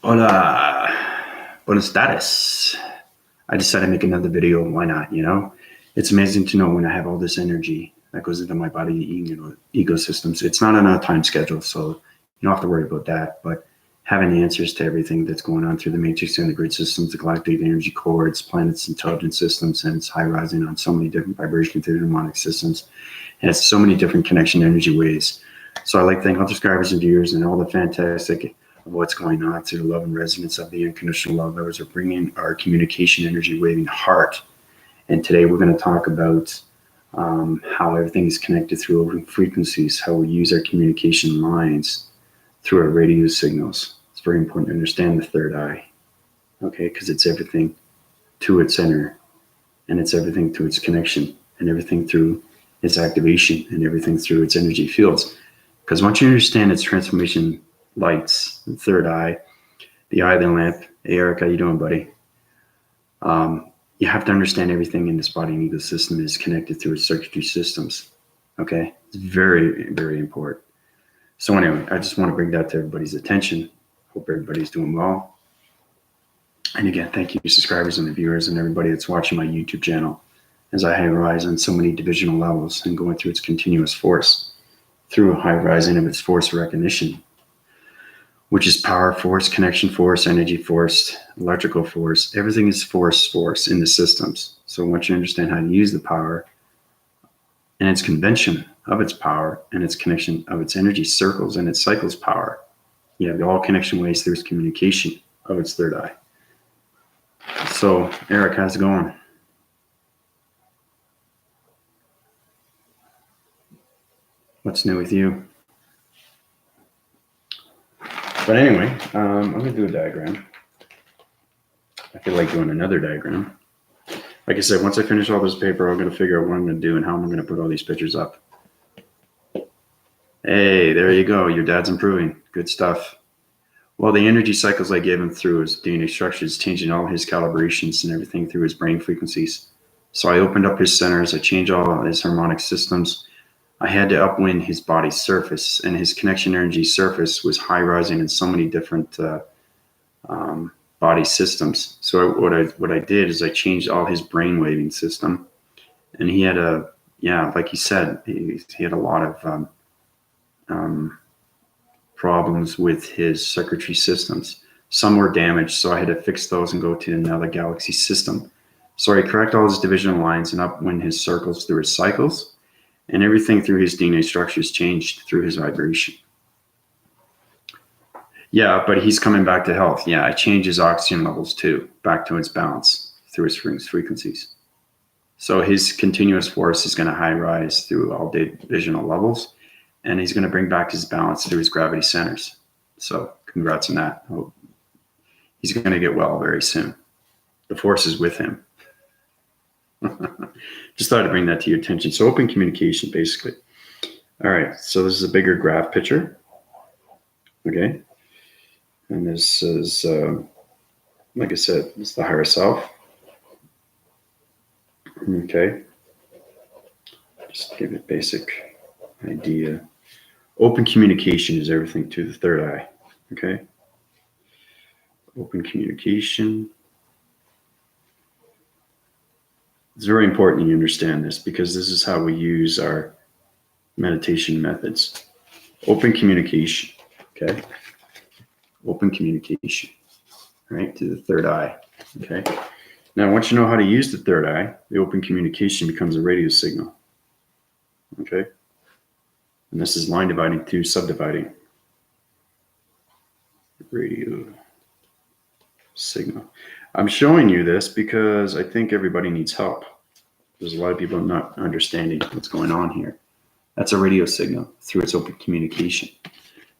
Hola, buenos tardes. I decided to make another video. Why not? It's amazing to know when I have all this energy that goes into my body, ecosystems. It's not on a time schedule, so you don't have to worry about that. But having the answers to everything that's going on through the matrix and the grid systems, the galactic energy cords, planets, intelligence systems, and it's high rising on so many different vibrations through the mnemonic systems. It has so many different connection energy ways. So I like to thank all the subscribers and viewers and all the fantastic of what's going on through the love and resonance of the unconditional love lovers are bringing our communication energy waving heart. And today we're going to talk about how everything is connected through open frequencies, how we use our communication lines through our radio signals. It's very important to understand the third eye, okay, because it's everything to its center, and it's everything to its connection, and everything through its activation, and everything through its energy fields. Because once you understand its transformation lights, the third eye, the eye of the lamp. Hey, Eric, how you doing, buddy? You have to understand everything in this body and ecosystem is connected through its circuitry systems. Okay, it's very, very important. So anyway, I just want to bring that to everybody's attention. Hope everybody's doing well. And again, thank you, subscribers and the viewers and everybody that's watching my YouTube channel as I high rise on so many divisional levels and going through its continuous force, through a high rising of its force recognition, which is power force, connection force, energy force, electrical force. Everything is force in the systems. So once you understand how to use the power and its convention of its power and its connection of its energy circles and its cycles power, you have all connection ways through its communication of its third eye. So Eric, how's it going? What's new with you? But anyway, I'm going to do a diagram. I feel like doing another diagram. Like I said, once I finish all this paper, I'm going to figure out what I'm going to do and how I'm going to put all these pictures up. Hey, there you go. Your dad's improving. Good stuff. Well, the energy cycles I gave him through his DNA structures, changing all his calibrations and everything through his brain frequencies. So I opened up his centers. I changed all his harmonic systems. I had to upwind his body surface, and his connection energy surface was high rising in so many different body systems. So what I did is I changed all his brain waving system, and he had like he said, he had a lot of problems with his circuitry systems. Some were damaged, so I had to fix those and go to another galaxy system. So I correct all his divisional lines and upwind his circles through his cycles. And everything through his DNA structures changed through his vibration. Yeah, but he's coming back to health. Yeah, I changed his oxygen levels too, back to its balance through his frequencies. So his continuous force is going to high rise through all divisional levels, and he's going to bring back his balance through his gravity centers. So congrats on that. He's going to get well very soon. The force is with him. Just thought I'd bring that to your attention. So open communication, basically. All right, so this is a bigger graph picture. Okay. And this is, like I said, it's the higher self. Okay. Just to give it a basic idea. Open communication is everything to the third eye. Okay. Open communication. It's very important you understand this because this is how we use our meditation methods. Open communication, okay? Open communication, right, to the third eye, okay? Now, once you know how to use the third eye, the open communication becomes a radio signal, okay? And this is line dividing through subdividing. Radio signal. I'm showing you this because I think everybody needs help. There's a lot of people not understanding what's going on here. That's a radio signal through its open communication.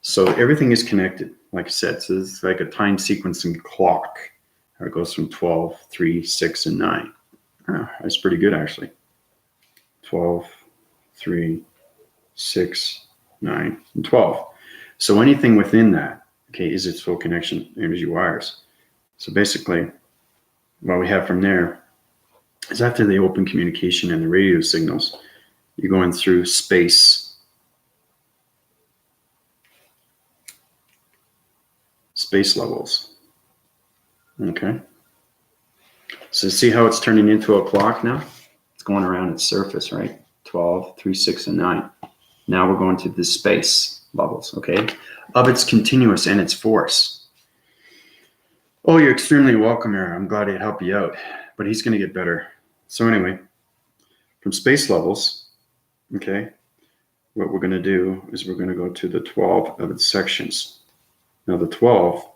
So everything is connected. Like I said, so it's like a time sequencing clock. It goes from 12, 3, 6, and 9. Oh, that's pretty good, actually. 12, 3, 6, 9, and 12. So anything within that, okay, is its full connection energy wires. So basically, what we have from there is after the open communication and the radio signals, you're going through space levels. Okay. So see how it's turning into a clock now? It's going around its surface, right? 12, 3, 6, and 9. Now we're going to the space levels, okay? Of its continuous and its force. Oh, you're extremely welcome here. I'm glad it helped you out. But he's going to get better. So anyway, from space levels, okay, what we're going to do is we're going to go to the 12 of its sections. Now the 12,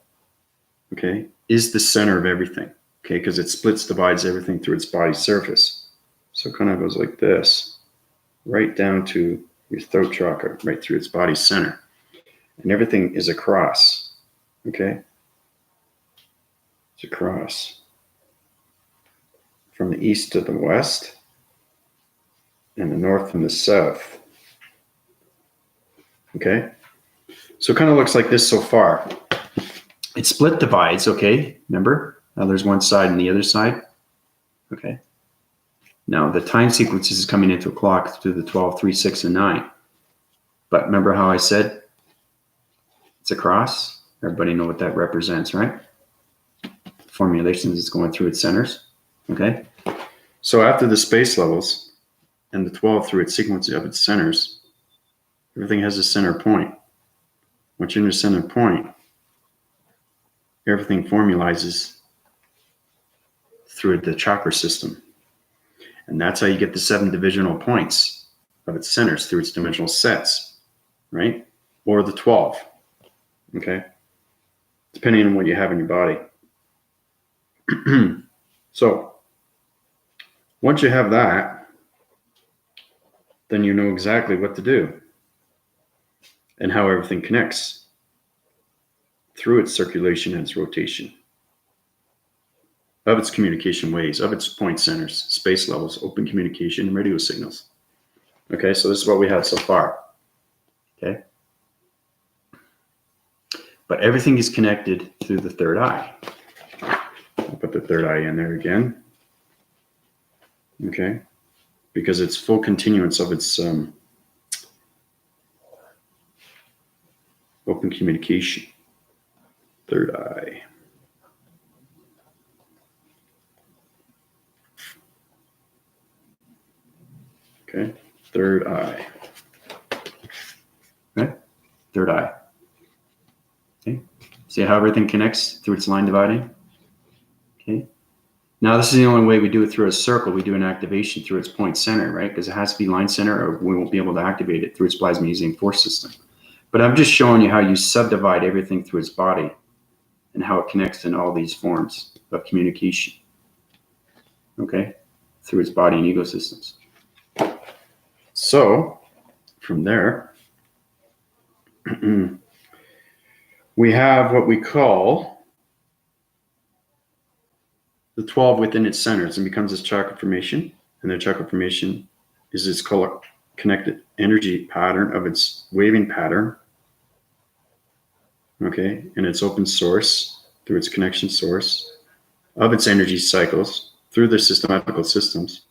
okay, is the center of everything, okay, because it splits, divides everything through its body surface. So it kind of goes like this, right down to your throat chakra, right through its body center. And everything is across, okay? It's across from the east to the west and the north and the south, okay? So it kind of looks like this so far. It split divides, okay? Remember? Now there's one side and the other side, okay? Now the time sequences is coming into a clock through the 12, 3, 6, and 9. But remember how I said it's a cross? Everybody know what that represents, right? Formulations is going through its centers, okay? So after the space levels and the 12 through its sequence of its centers, everything has a center point. Once you're in the center point, everything formalizes through the chakra system. And that's how you get the 7 divisional points of its centers through its dimensional sets, right? Or the 12, okay? Depending on what you have in your body. So, once you have that, then you know exactly what to do and how everything connects through its circulation and its rotation, of its communication ways, of its point centers, space levels, open communication, and radio signals. Okay, so this is what we have so far. Okay. But everything is connected through the third eye. I'll put the third eye in there again. Okay, because it's full continuance of its open communication. Third eye. Okay, third eye. Okay, third eye. Okay, see how everything connects through its line dividing? Okay. Now this is the only way we do it through a circle. We do an activation through its point center, right? Because it has to be line center or we won't be able to activate it through its plasmasium force system. But I'm just showing you how you subdivide everything through its body and how it connects in all these forms of communication, okay, through its body and ego systems. So from there, we have what we call the 12 within its centers and becomes its chakra formation. And the chakra formation is its connected energy pattern of its waving pattern, okay, and its open source through its connection source of its energy cycles through the systematical systems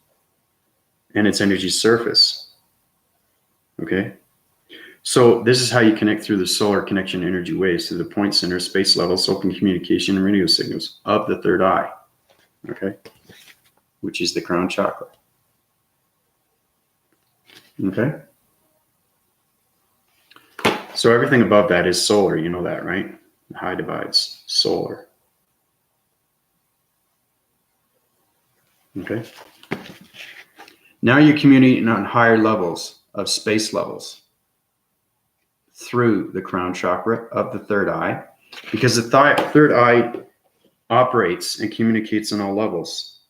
and its energy surface, okay? So this is how you connect through the solar connection energy waves through the point center, space levels, open communication, and radio signals of the third eye, okay, which is the crown chakra, okay? So everything above that is solar, you know that, right? The high divides solar, okay? Now you're communicating on higher levels of space levels through the crown chakra of the third eye, because the third eye operates and communicates on all levels,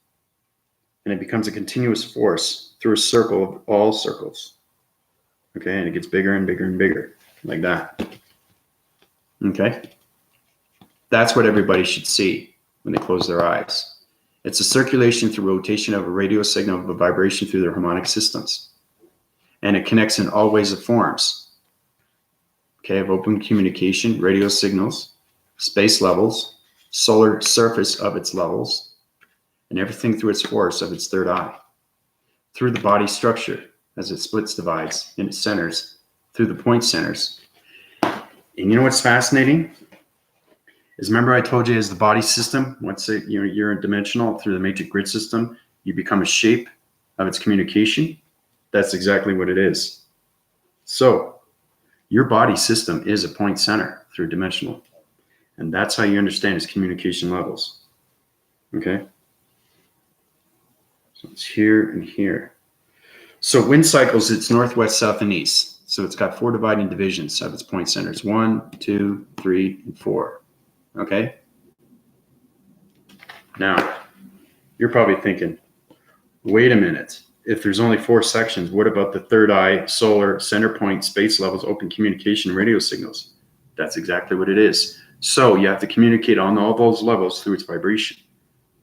and it becomes a continuous force through a circle of all circles, okay? And it gets bigger and bigger and bigger, like that, okay? That's what everybody should see when they close their eyes. It's a circulation through rotation of a radio signal of a vibration through their harmonic systems, and it connects in all ways of forms, okay, of open communication, radio signals, space levels, solar surface of its levels, and everything through its force of its third eye, through the body structure as it splits, divides, in its centers, through the point centers. And you know what's fascinating? is, remember I told you, as the body system, once you're dimensional through the matrix grid system, you become a shape of its communication. That's exactly what it is. So your body system is a point center through dimensional. And that's how you understand its communication levels. Okay? So it's here and here. So wind cycles, it's northwest, south, and east. So it's got 4 dividing divisions of its point centers. 1, 2, 3, and 4. Okay? Now, you're probably thinking, wait a minute. If there's only 4 sections, what about the third eye, solar, center point, space levels, open communication, radio signals? That's exactly what it is. So you have to communicate on all those levels through its vibration.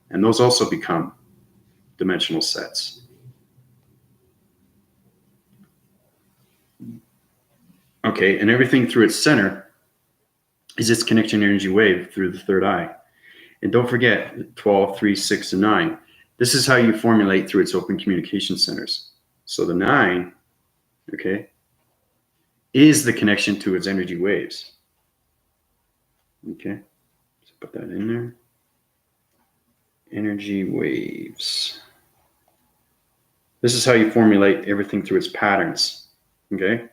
And those also become dimensional sets. Okay, and everything through its center is its connection energy wave through the third eye. And don't forget 12, 3, 6, and 9. This is how you formulate through its open communication centers. So the 9, okay, is the connection to its energy waves. Okay, so put that in there. Energy waves. This is how you formulate everything through its patterns. Okay,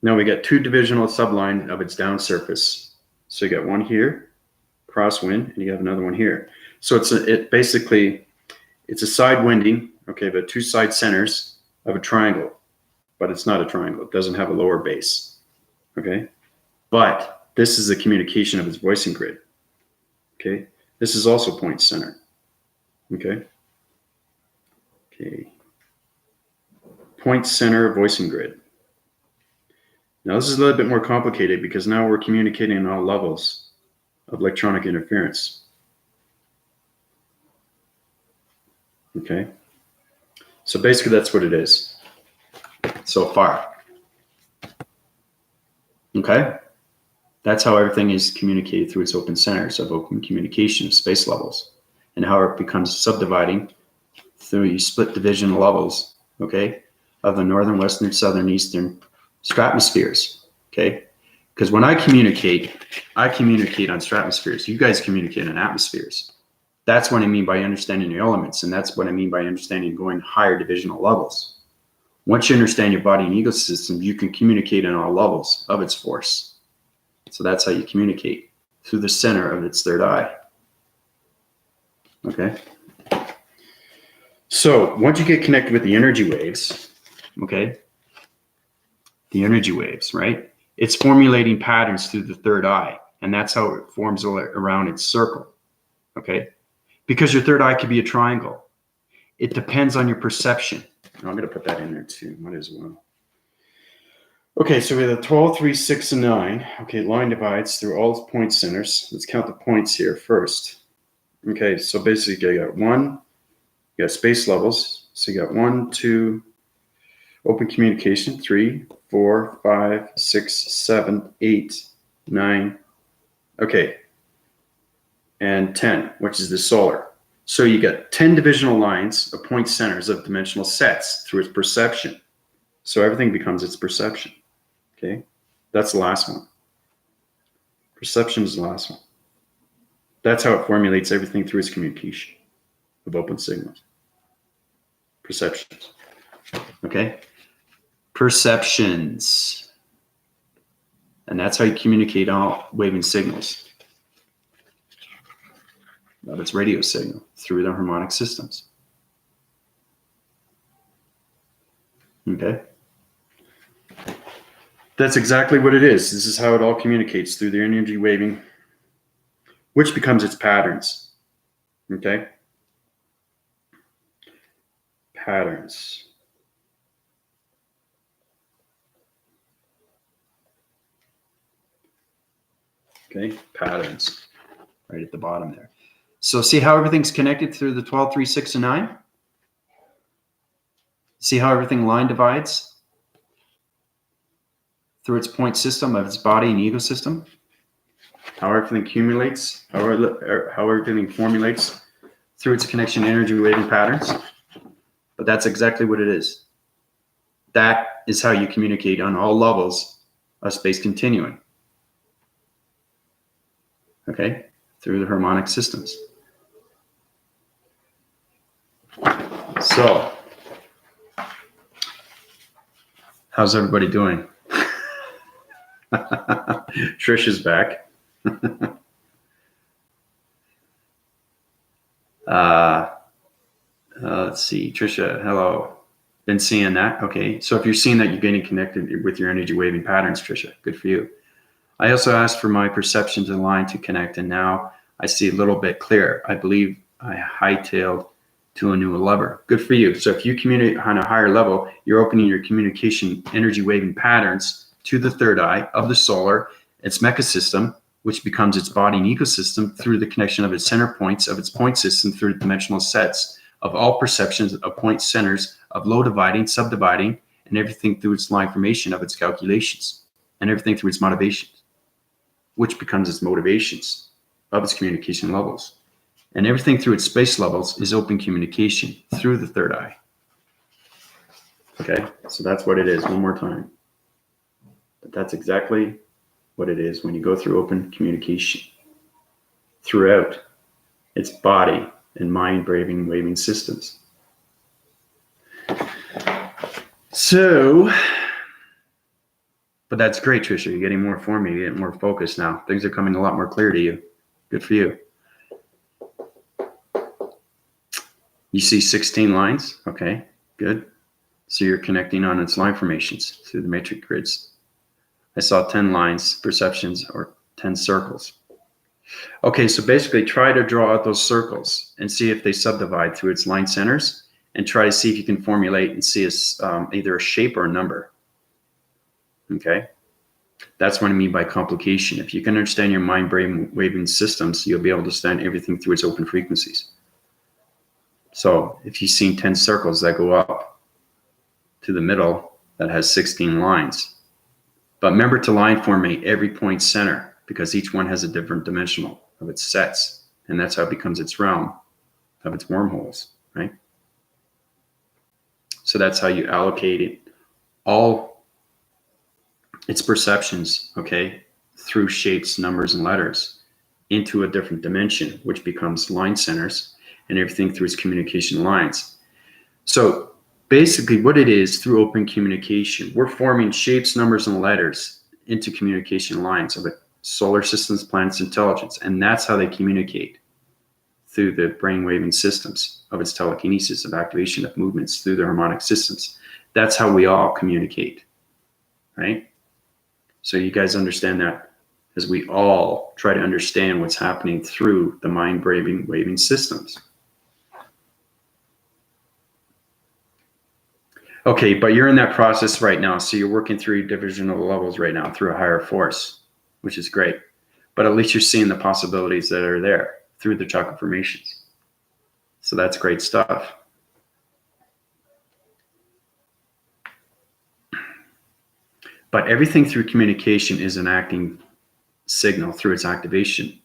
now we got 2 divisional sublines of its down surface. So you got one here, crosswind, and you have another one here. So it's a side winding, okay, but 2 side centers of a triangle, but it's not a triangle. It doesn't have a lower base, okay? But this is the communication of its voicing grid, okay? This is also point center, okay? Okay. Point center voicing grid. Now this is a little bit more complicated because now we're communicating on all levels of electronic interference. Okay, so basically that's what it is so far. Okay, that's how everything is communicated through its open centers of open communication of space levels, and how it becomes subdividing through split division levels, okay, of the northern, western, southern, eastern stratospheres, okay? Because when I communicate on stratospheres. You guys communicate on atmospheres. That's what I mean by understanding your elements, and that's what I mean by understanding going higher divisional levels. Once you understand your body and ego system, you can communicate on all levels of its force. So that's how you communicate, through the center of its third eye. Okay? So once you get connected with the energy waves, okay, the energy waves, right? It's formulating patterns through the third eye, and that's how it forms around its circle, okay? Because your third eye could be a triangle. It depends on your perception. I'm going to put that in there too, might as well. Okay, so we have the 12, 3, 6, and 9. Okay, line divides through all its point centers. Let's count the points here first. Okay, so basically you got 1, you got space levels. So you got 1, 2, open communication, 3, 4, 5, 6, 7, 8, 9. Okay, and 10, which is the solar. So you got 10 divisional lines of point centers of dimensional sets through its perception. So everything becomes its perception. Okay, that's the last one. Perception is the last one. That's how it formulates everything through its communication of open signals. Perceptions. Okay, perceptions. And that's how you communicate all waving signals of its radio signal through the harmonic systems. Okay. That's exactly what it is. This is how it all communicates through the energy waving, which becomes its patterns. Okay. Patterns. Okay. Patterns. Right at the bottom there. So see how everything's connected through the 12, 3, 6, and 9? See how everything line divides through its point system of its body and ego system? How everything accumulates, how everything formulates through its connection energy waving patterns. But that's exactly what it is. That is how you communicate on all levels of space continuum. okay, through the harmonic systems. So, how's everybody doing? Trish is back. Let's see, Trisha, hello. Been seeing that. Okay, so if you're seeing that, you're getting connected with your energy waving patterns, Trisha. Good for you. I also asked for my perceptions in line to connect, and now I see a little bit clearer. I believe I hightailed to a new level. Good for you. So if you communicate on a higher level, you're opening your communication energy waving patterns to the third eye of the solar, its mecha system, which becomes its body and ecosystem through the connection of its center points of its point system through dimensional sets of all perceptions of point centers of low dividing, subdividing, and everything through its line formation of its calculations, and everything through its motivations, which becomes its motivations of its communication levels. And everything through its space levels is open communication through the third eye. Okay, so that's what it is. One more time. But that's exactly what it is when you go through open communication throughout its body and mind braving waving systems. So, but that's great, Trisha. You're getting more for me. You're getting more focused now. Things are coming a lot more clear to you. Good for you. You see 16 lines? Okay, good. So you're connecting on its line formations through the matrix grids. I saw 10 lines, perceptions, or 10 circles. Okay, so basically try to draw out those circles and see if they subdivide through its line centers, and try to see if you can formulate and see either a shape or a number. Okay, that's what I mean by complication. If you can understand your mind brain waving systems, you'll be able to understand everything through its open frequencies. So if you've seen 10 circles that go up to the middle, that has 16 lines. But remember to line formate every point center, because each one has a different dimensional of its sets. And that's how it becomes its realm of its wormholes, right? So that's how you allocate it, all its perceptions, okay, through shapes, numbers, and letters into a different dimension, which becomes line centers, and everything through its communication lines. So basically what it is, through open communication, we're forming shapes, numbers, and letters into communication lines of a solar systems, planets, intelligence. And that's how they communicate, through the brain waving systems of its telekinesis, of activation of movements through the harmonic systems. That's how we all communicate, right? So you guys understand that, as we all try to understand what's happening through the mind brain waving systems. Okay, but you're in that process right now. So you're working through divisional levels right now through a higher force, which is great. But at least you're seeing the possibilities that are there through the chakra formations. So that's great stuff. But everything through communication is an acting signal through its activation,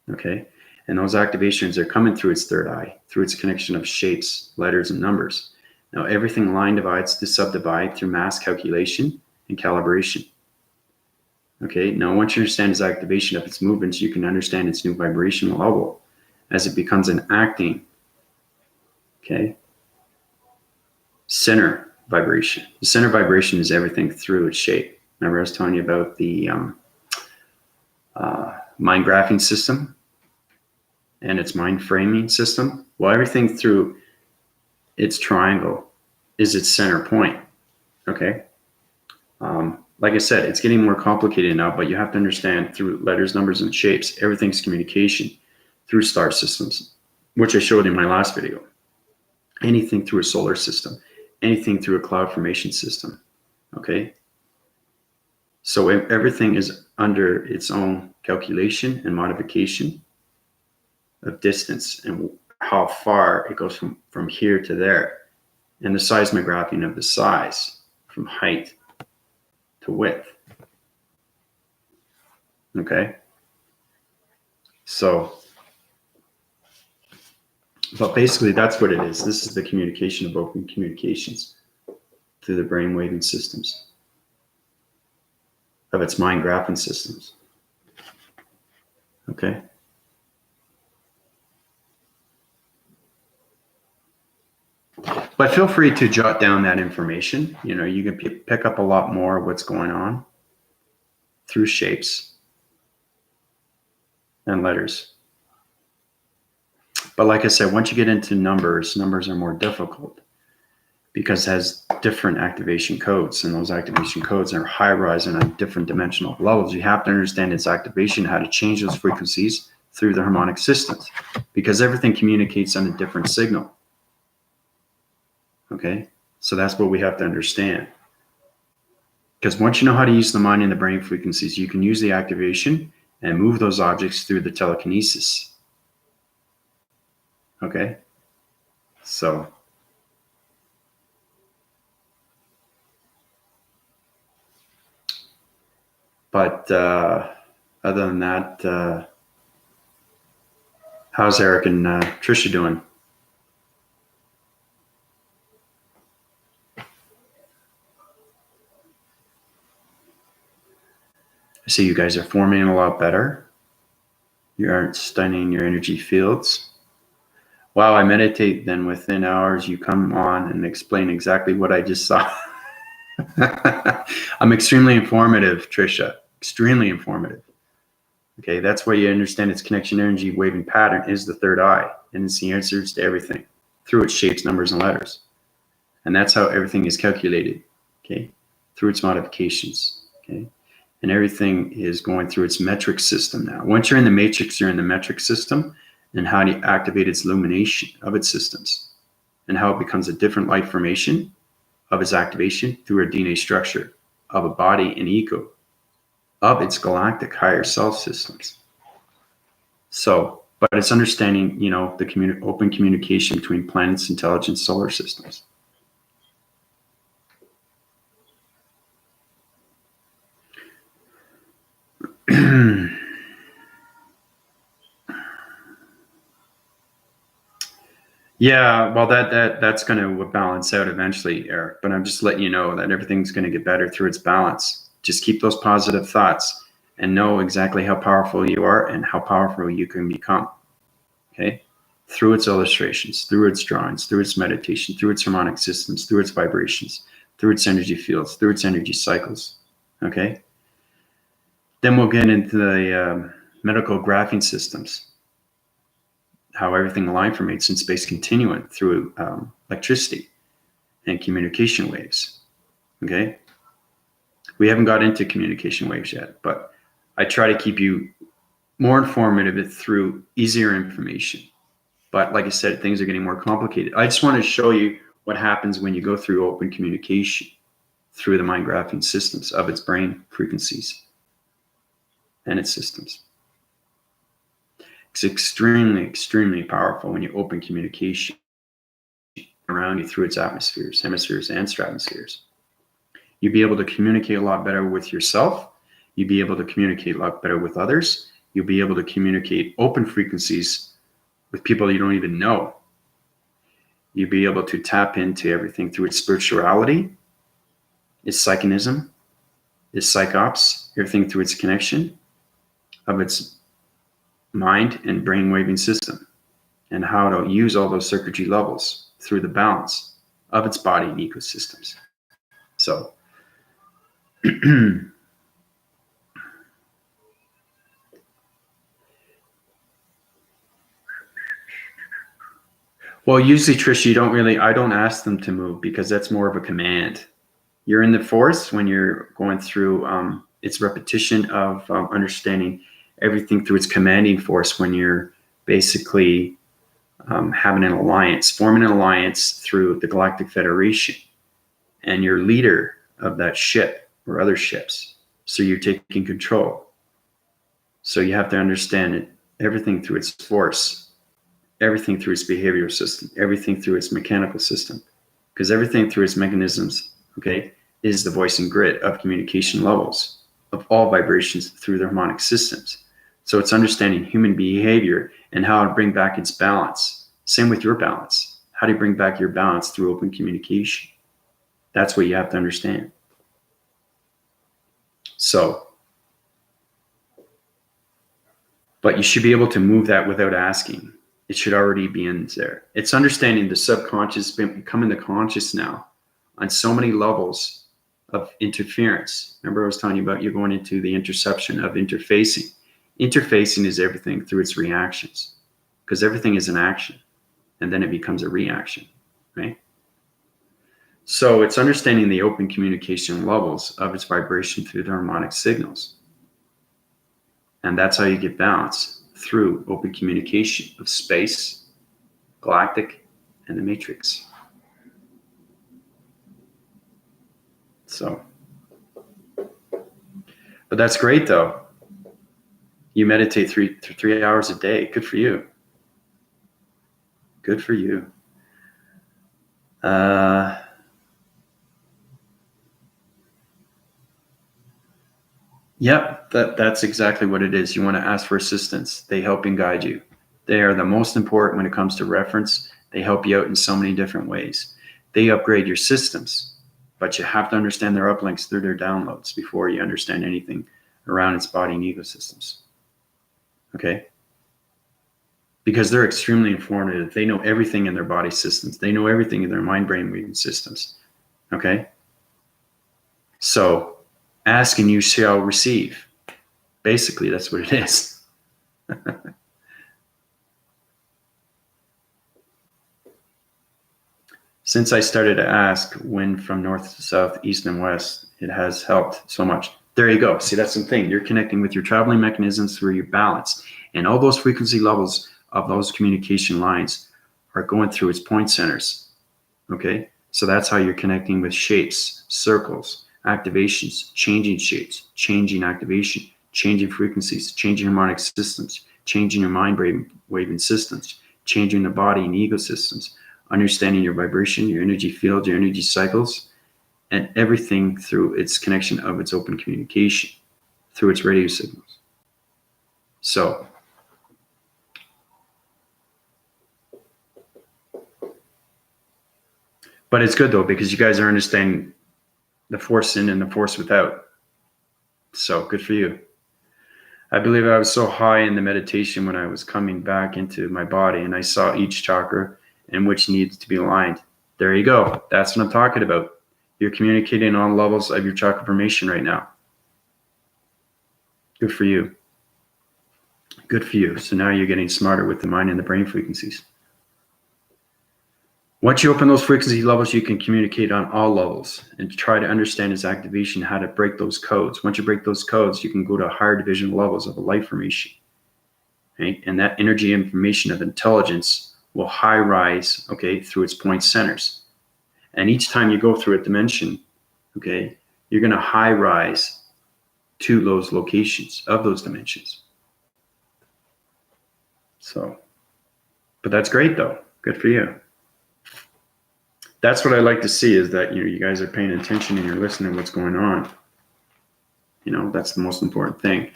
okay? And those activations are coming through its third eye, through its connection of shapes, letters, and numbers. Now, everything line divides to subdivide through mass calculation and calibration. Okay, now once you understand its activation of its movements, you can understand its new vibrational level as it becomes an acting, okay, center vibration. The center vibration is everything through its shape. Remember I was telling you about the mind graphing system and its mind framing system? Well, everything through its triangle is its center point, okay? Like I said, it's getting more complicated now, but you have to understand through letters, numbers, and shapes, everything's communication through star systems, which I showed in my last video. Anything through a solar system, anything through a cloud formation system, okay? So everything is under its own calculation and modification of distance and how far it goes from here to there, and the seismographing of the size from height to width. Okay, so, but basically that's what it is. This is the communication of open communications through the brain waving systems of its mind graphing systems. Okay. But feel free to jot down that information. You know, you can pick up a lot more of what's going on through shapes and letters. But like I said, once you get into numbers are more difficult because it has different activation codes, and those activation codes are high-rise and on different dimensional levels. You have to understand its activation, how to change those frequencies through the harmonic systems, because everything communicates on a different signal. Okay, so that's what we have to understand. Because once you know how to use the mind and the brain frequencies, you can use the activation and move those objects through the telekinesis. Okay, so but other than that, how's Eric and Trisha doing? I see you guys are forming a lot better. You aren't stunning your energy fields. Wow, I meditate, then within hours you come on and explain exactly what I just saw. I'm extremely informative, Trisha. Extremely informative. Okay, that's why you understand its connection energy waving pattern is the third eye, and it's the answers to everything through its shapes, numbers, and letters. And that's how everything is calculated, okay, through its modifications, okay? And everything is going through its metric system now. Once you're in the matrix, you're in the metric system, and how to activate its illumination of its systems, and how it becomes a different light formation of its activation through a DNA structure of a body and ego of its galactic higher self systems. So, but it's understanding, you know, the open communication between planets, intelligence, solar systems. Yeah, well, that's going to balance out eventually, Eric. But I'm just letting you know that everything's going to get better through its balance. Just keep those positive thoughts and know exactly how powerful you are and how powerful you can become. Okay, through its illustrations, through its drawings, through its meditation, through its harmonic systems, through its vibrations, through its energy fields, through its energy cycles. Okay. Then we'll get into the medical graphing systems. How everything aligns from in space continuum through electricity and communication waves. Okay, we haven't got into communication waves yet, but I try to keep you more informative through easier information. But like I said, things are getting more complicated. I just want to show you what happens when you go through open communication through the mind graphing systems of its brain frequencies and its systems. It's extremely, extremely powerful when you open communication around you through its atmospheres, hemispheres, and stratospheres. You'll be able to communicate a lot better with yourself. You'll be able to communicate a lot better with others. You'll be able to communicate open frequencies with people you don't even know. You'll be able to tap into everything through its spirituality, its psychonism, its psychops, everything through its connection of its mind and brain waving system, and how to use all those circuitry levels through the balance of its body and ecosystems. So well, usually, Trish, I don't ask them to move because that's more of a command. You're in the force when you're going through its repetition of understanding everything through its commanding force when you're basically having an alliance, forming an alliance through the Galactic Federation, and you're leader of that ship or other ships. So you're taking control. So you have to understand it, everything through its force, everything through its behavioral system, everything through its mechanical system, because everything through its mechanisms, okay, is the voice and grid of communication levels of all vibrations through the harmonic systems. So it's understanding human behavior and how to bring back its balance. Same with your balance. How do you bring back your balance through open communication? That's what you have to understand. So, but you should be able to move that without asking. It should already be in there. It's understanding the subconscious becoming the conscious now on so many levels of interference. Remember I was telling you about you're going into the interception of interfacing. Interfacing is everything through its reactions, because everything is an action and then it becomes a reaction, right? So it's understanding the open communication levels of its vibration through the harmonic signals. And that's how you get balance, through open communication of space, galactic, and the matrix. So, but that's great though. You meditate three hours a day. Good for you. Good for you. Yep, that's exactly what it is. You want to ask for assistance. They help and guide you. They are the most important when it comes to reference. They help you out in so many different ways. They upgrade your systems, but you have to understand their uplinks through their downloads before you understand anything around its body and ego systems. Okay? Because they're extremely informative. They know everything in their body systems. They know everything in their mind-brain weaving systems. Okay? So, ask and you shall receive. Basically, that's what it is. Since I started to ask when from north to south, east and west, it has helped so much. There you go. See, that's the thing. You're connecting with your traveling mechanisms through your balance. And all those frequency levels of those communication lines are going through its point centers. Okay? So that's how you're connecting with shapes, circles, activations, changing shapes, changing activation, changing frequencies, changing harmonic systems, changing your mind waving systems, changing the body and ego systems, understanding your vibration, your energy field, your energy cycles, and everything through its connection of its open communication, through its radio signals. So, but it's good though, because you guys are understanding the force in and the force without. So good for you. I believe I was so high in the meditation when I was coming back into my body and I saw each chakra and which needs to be aligned. There you go. That's what I'm talking about. You're communicating on levels of your chakra formation right now. Good for you. Good for you. So now you're getting smarter with the mind and the brain frequencies. Once you open those frequency levels, you can communicate on all levels and try to understand its activation, how to break those codes. Once you break those codes, you can go to higher division levels of a light formation. Right? And that energy information of intelligence will high rise, okay, through its point centers. And each time you go through a dimension, okay, you're going to high rise to those locations of those dimensions. So, but that's great though. Good for you. That's what I like to see, is that you guys are paying attention and you're listening to what's going on. That's the most important thing.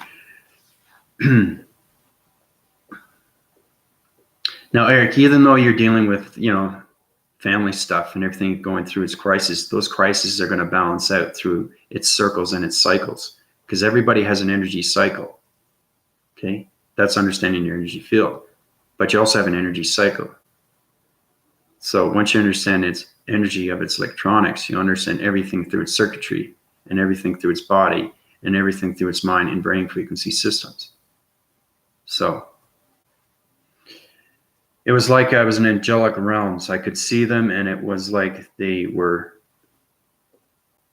Now, Eric, even though you're dealing with, family stuff and everything going through its crisis, those crises are going to balance out through its circles and its cycles, because everybody has an energy cycle. Okay? That's understanding your energy field. But you also have an energy cycle. So once you understand its energy of its electronics, you understand everything through its circuitry and everything through its body and everything through its mind and brain frequency systems. So it was like I was in angelic realms. I could see them, and it was like they were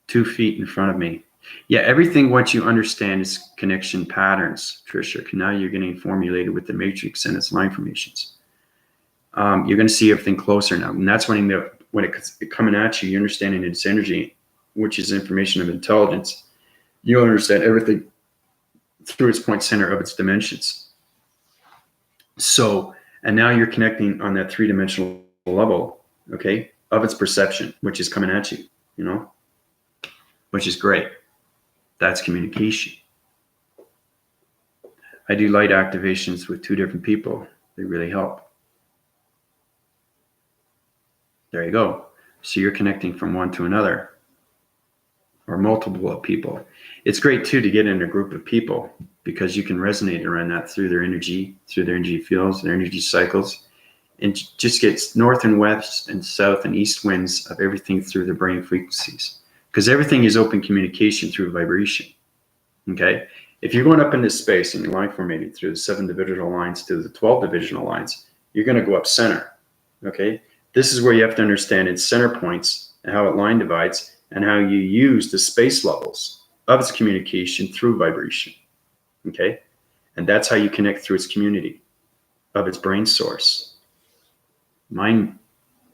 2 feet in front of me. Yeah, everything what you understand is connection patterns, Tricia. Now you're getting formulated with the matrix and its line formations. You're going to see everything closer now. And that's when it's coming at you, you're understanding its energy, which is information of intelligence. You'll understand everything through its point center of its dimensions. So, and now you're connecting on that 3-dimensional level, okay, of its perception, which is coming at you, which is great. That's communication. I do light activations with 2 different people. They really help. There you go. So you're connecting from one to another, or multiple of people. It's great too to get in a group of people, because you can resonate around that through their energy fields, their energy cycles. and just gets north and west and south and east winds of everything through the brain frequencies, because everything is open communication through vibration. Okay, if you're going up into space and you're line formating through the 7 divisional lines to the 12 divisional lines, you're going to go up center. Okay, this is where you have to understand its center points and how it line divides and how you use the space levels of its communication through vibration. Okay, and that's how you connect through its community of its brain source, mind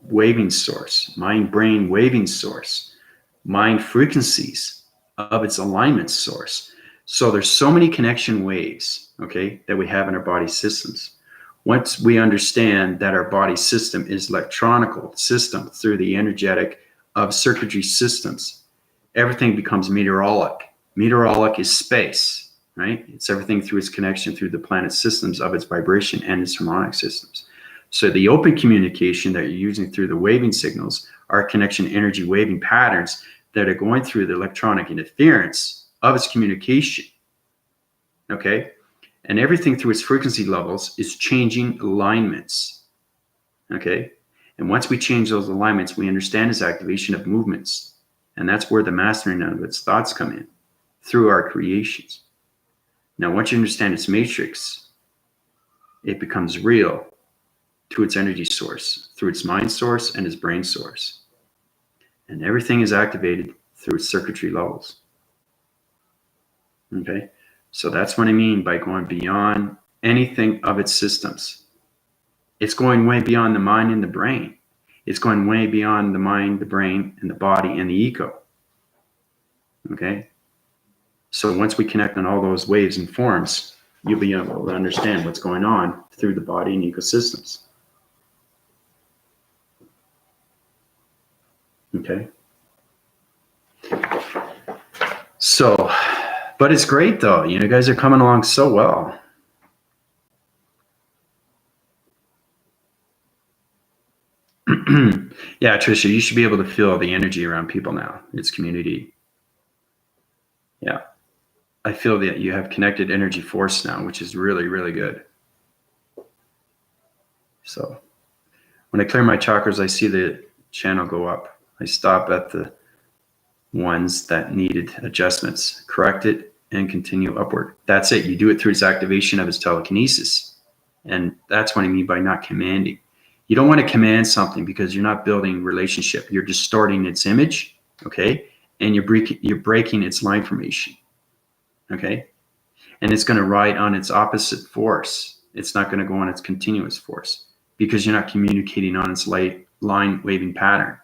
waving source, mind brain waving source, mind frequencies of its alignment source. So there's so many connection waves, okay, that we have in our body systems. Once we understand that our body system is electronical system through the energetic of circuitry systems, everything becomes meteorologic. Meteorologic is space, right? It's everything through its connection through the planet systems of its vibration and its harmonic systems. So the open communication that you're using through the waving signals are connection energy waving patterns that are going through the electronic interference of its communication, okay? And everything through its frequency levels is changing alignments, okay? And once we change those alignments, we understand its activation of movements. And that's where the mastering of its thoughts come in, through our creations. Now, once you understand its matrix, it becomes real to its energy source, through its mind source and its brain source. And everything is activated through its circuitry levels. Okay, so that's what I mean by going beyond anything of its systems. It's going way beyond the mind and the brain. It's going way beyond the mind, the brain, and the body and the ego. Okay, so once we connect on all those waves and forms, you'll be able to understand what's going on through the body and ecosystems. Okay, so. But it's great though. You guys are coming along so well. Yeah, Trisha, you should be able to feel the energy around people now. It's community. Yeah. I feel that you have connected energy force now, which is really, really good. So when I clear my chakras, I see the channel go up. I stop at the ones that needed adjustments, correct it, and continue upward. That's it. You do it through its activation of its telekinesis. And that's what I mean by not commanding. You don't want to command something because you're not building relationship. You're distorting its image, okay? And you're breaking its line formation, okay? And it's going to ride on its opposite force. It's not going to go on its continuous force because you're not communicating on its line waving pattern.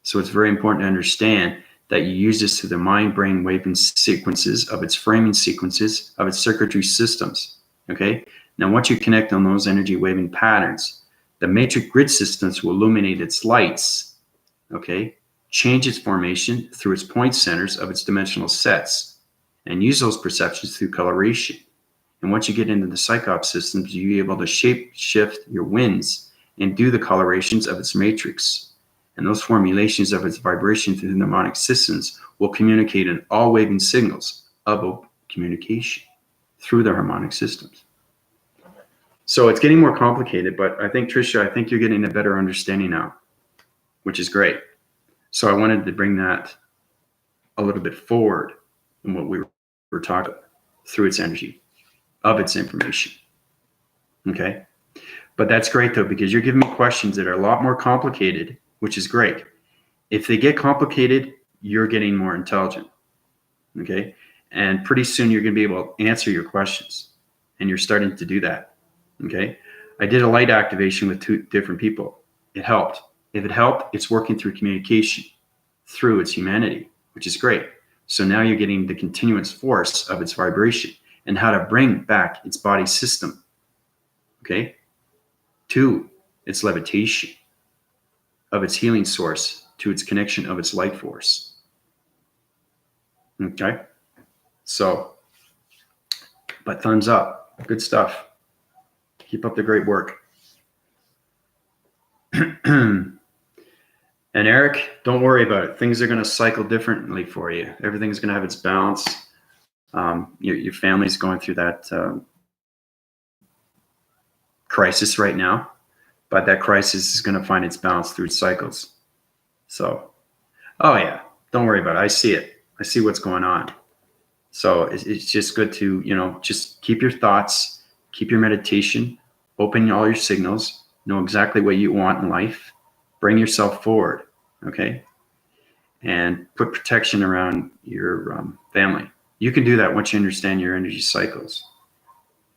So it's very important to understand that you use this through the mind brain waving sequences of its framing sequences of its circuitry systems. Okay. Now, once you connect on those energy waving patterns, the matrix grid systems will illuminate its lights. Okay. Change its formation through its point centers of its dimensional sets and use those perceptions through coloration. And once you get into the psychop systems, you'll be able to shape shift your winds and do the colorations of its matrix. And those formulations of its vibration through the mnemonic systems will communicate in all waving signals of communication through the harmonic systems. So it's getting more complicated, but I think, Trisha, I think you're getting a better understanding now, which is great. So I wanted to bring that a little bit forward in what we were talking about through its energy of its information. Okay. But that's great though, because you're giving me questions that are a lot more complicated, which is great. If they get complicated, you're getting more intelligent, okay? And pretty soon you're gonna be able to answer your questions, and you're starting to do that, okay? I did a light activation with 2 different people. It helped. If it helped, it's working through communication, through its humanity, which is great. So now you're getting the continuous force of its vibration and how to bring back its body system, okay, to its levitation of its healing source to its connection of its light force. Okay, so, but thumbs up, good stuff. Keep up the great work. And Eric, don't worry about it. Things are going to cycle differently for you. Everything's going to have its balance. Your family's going through that crisis right now. but that crisis is going to find its balance through its cycles. So, oh yeah, don't worry about it. I see it. I see what's going on. So it's just good to, just keep your thoughts, keep your meditation, open all your signals, know exactly what you want in life, bring yourself forward, okay? And put protection around your family. You can do that once you understand your energy cycles.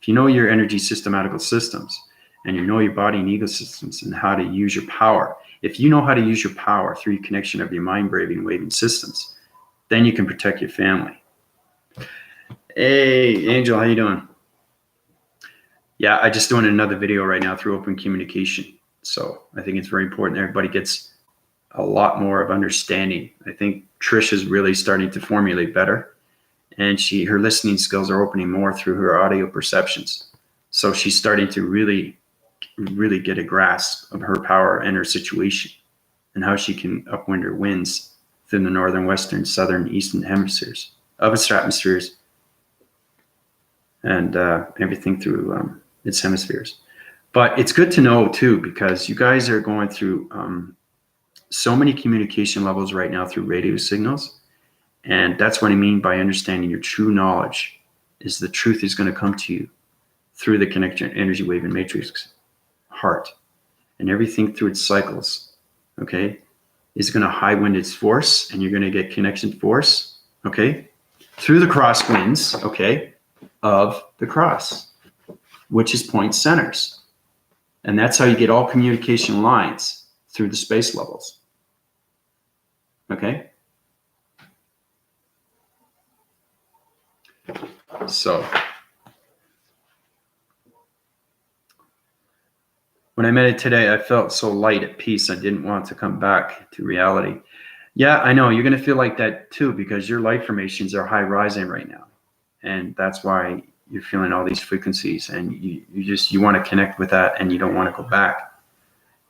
If you know your energy systematical systems, and you know your body and ego systems and how to use your power, if you know how to use your power through your connection of your mind-braving, waving systems, then you can protect your family. Hey, Angel, how you doing? Yeah, I just doing another video right now through open communication. So I think it's very important everybody gets a lot more of understanding. I think Trish is really starting to formulate better, and her listening skills are opening more through her audio perceptions. So she's starting to really get a grasp of her power and her situation and how she can upwind her winds through the northern, western, southern, eastern hemispheres of its atmospheres and everything through its hemispheres. But it's good to know too, because you guys are going through so many communication levels right now through radio signals. And that's what I mean by understanding your true knowledge is the truth is going to come to you through the connection energy wave and matrix heart, and everything through its cycles, okay, is going to high wind its force, and you're going to get connection force, okay, through the crosswinds, okay, of the cross, which is point centers. And that's how you get all communication lines through the space levels, okay? So when I meditated today, I felt so light at peace. I didn't want to come back to reality. Yeah, I know you're going to feel like that too, because your light formations are high rising right now. And that's why you're feeling all these frequencies, and you want to connect with that, and you don't want to go back.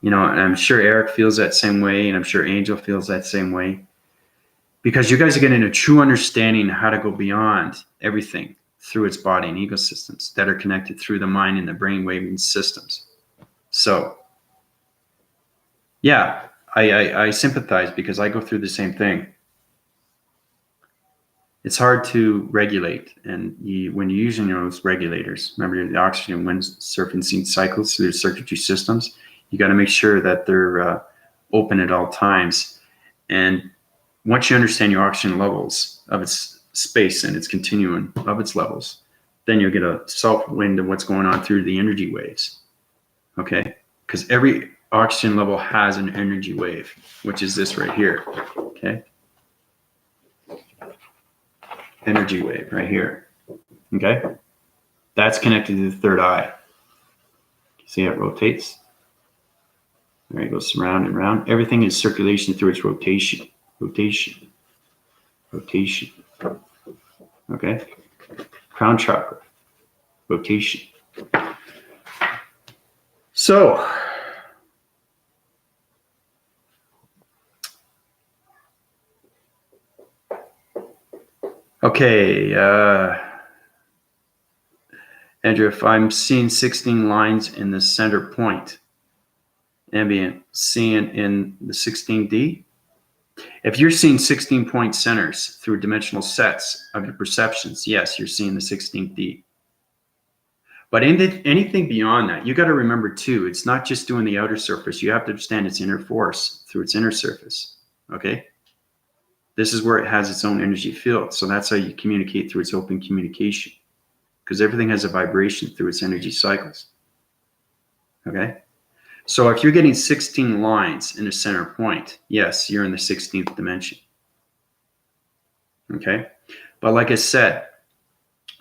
And I'm sure Eric feels that same way, and I'm sure Angel feels that same way, because you guys are getting a true understanding of how to go beyond everything through its body and ecosystems that are connected through the mind and the brain waving systems. So, yeah, I sympathize, because I go through the same thing. It's hard to regulate, and when you're using those regulators, remember the oxygen, wind, surfing cycles through the circuitry systems, you got to make sure that they're open at all times. And once you understand your oxygen levels of its space and its continuum of its levels, then you'll get a self wind of what's going on through the energy waves. Okay, because every oxygen level has an energy wave, which is this right here. Okay, energy wave right here. Okay, that's connected to the third eye. See how it rotates? There it goes round and round. Everything is circulation through its rotation. Okay, crown chakra, rotation. So, okay, Andrew, if I'm seeing 16 lines in the center point, ambient, seeing in the 16D, if you're seeing 16 point centers through dimensional sets of your perceptions, yes, you're seeing the 16D. But anything beyond that, you got to remember too, it's not just doing the outer surface. You have to understand its inner force through its inner surface, okay? This is where it has its own energy field. So that's how you communicate through its open communication, because everything has a vibration through its energy cycles, okay? So if you're getting 16 lines in a center point, yes, you're in the 16th dimension, okay? But like I said,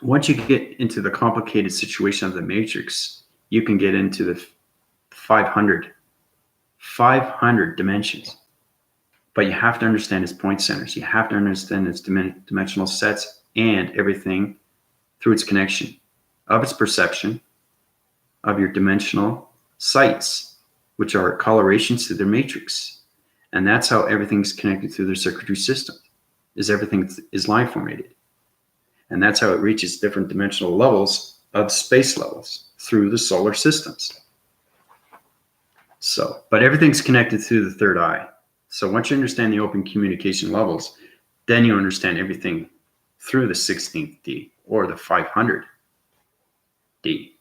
once you get into the complicated situation of the matrix, you can get into the 500 dimensions. But you have to understand its point centers. You have to understand its dimensional sets and everything through its connection of its perception of your dimensional sites, which are colorations to their matrix. And that's how everything's connected through their circuitry system, is everything is line formated. And that's how it reaches different dimensional levels of space levels through the solar systems. So, but everything's connected through the third eye. So once you understand the open communication levels, then you understand everything through the 16th D or the 500 D,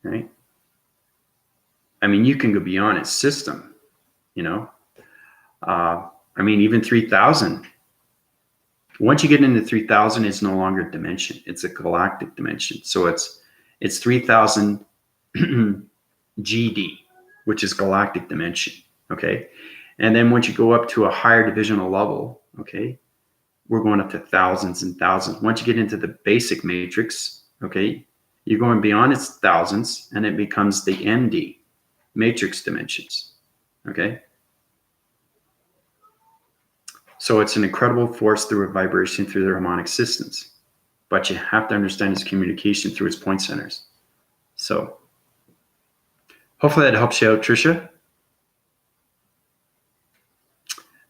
right? I mean, you can go beyond its system, you know? I mean, even 3000. Once you get into 3000, it's no longer a dimension. It's a galactic dimension. So it's 3000 GD, which is galactic dimension, okay? And then once you go up to a higher divisional level, okay, we're going up to thousands and thousands. Once you get into the basic matrix, okay, you're going beyond its thousands, and it becomes the MD, matrix dimensions, okay? So it's an incredible force through a vibration through the harmonic systems, but you have to understand its communication through its point centers. So hopefully that helps you out, Tricia.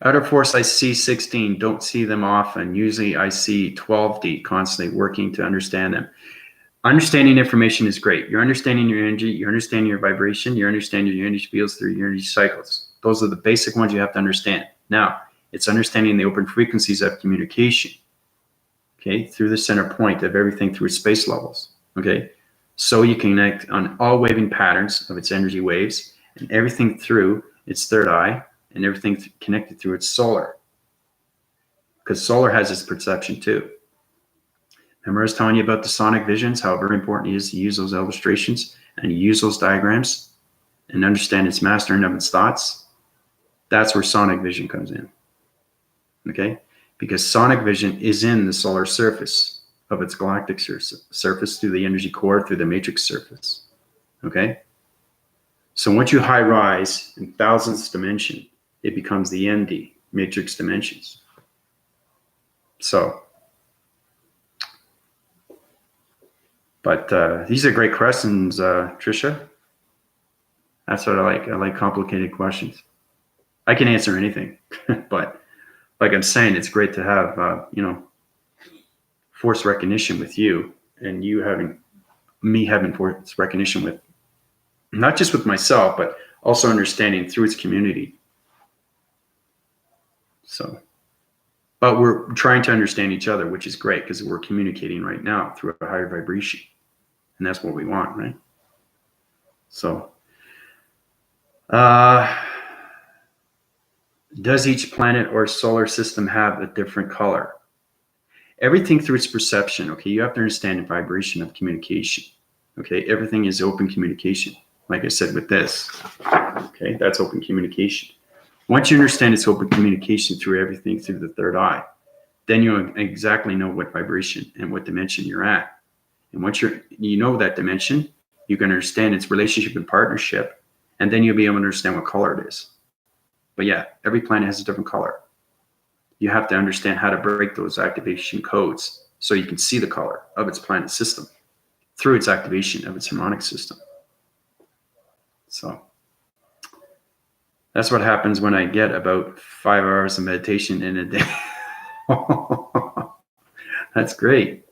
Outer force, I see 16, don't see them often. Usually I see 12D constantly working to understand them. Understanding information is great. You're understanding your energy, you're understanding your vibration, you're understanding your energy fields through your energy cycles. Those are the basic ones you have to understand. Now, it's understanding the open frequencies of communication, okay, through the center point of everything through space levels, okay? So you connect on all waving patterns of its energy waves and everything through its third eye and everything connected through its solar, because solar has its perception too. Remember I was telling you about the sonic visions, how very important it is to use those illustrations and use those diagrams and understand its mastering of its thoughts? That's where sonic vision comes in, okay? Because sonic vision is in the solar surface of its galactic surface through the energy core, through the matrix surface, okay? So once you high rise in thousandths dimension, it becomes the MD, matrix dimensions. So, but these are great questions, Tricia. That's what I like. I like complicated questions. I can answer anything, but like I'm saying, it's great to have, you know, force recognition with you, and you having me having force recognition with not just with myself, but also understanding through its community. So, but we're trying to understand each other, which is great because we're communicating right now through a higher vibration, and that's what we want, right? So, does each planet or solar system have a different color? Everything through its perception, okay? You have to understand the vibration of communication, okay? Everything is open communication, like I said with this, okay? That's open communication. Once you understand it's open communication through everything through the third eye, then you exactly know what vibration and what dimension you're at. And once you know that dimension, you can understand its relationship and partnership, and then you'll be able to understand what color it is. But yeah, every planet has a different color. You have to understand how to break those activation codes so you can see the color of its planet system through its activation of its harmonic system. So that's what happens when I get about 5 hours of meditation in a day. That's great.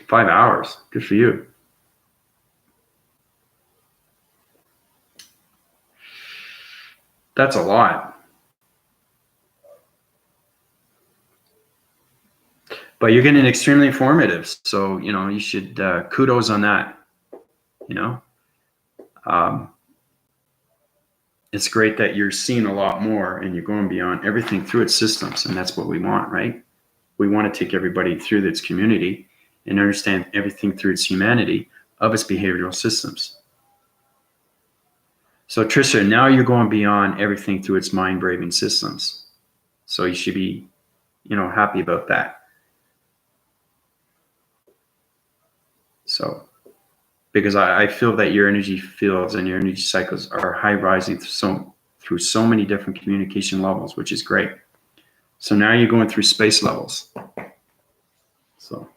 5 hours. Good for you. That's a lot. But you're getting extremely informative. So, you know, you should kudos on that. You know, it's great that you're seeing a lot more and you're going beyond everything through its systems. And that's what we want, right? We want to take everybody through its community and understand everything through its humanity of its behavioral systems. So Tricia, now you're going beyond everything through its mind braving systems. So you should be, you know, happy about that. So, because I feel that your energy fields and your energy cycles are high rising through so many different communication levels, which is great. So now you're going through space levels. So,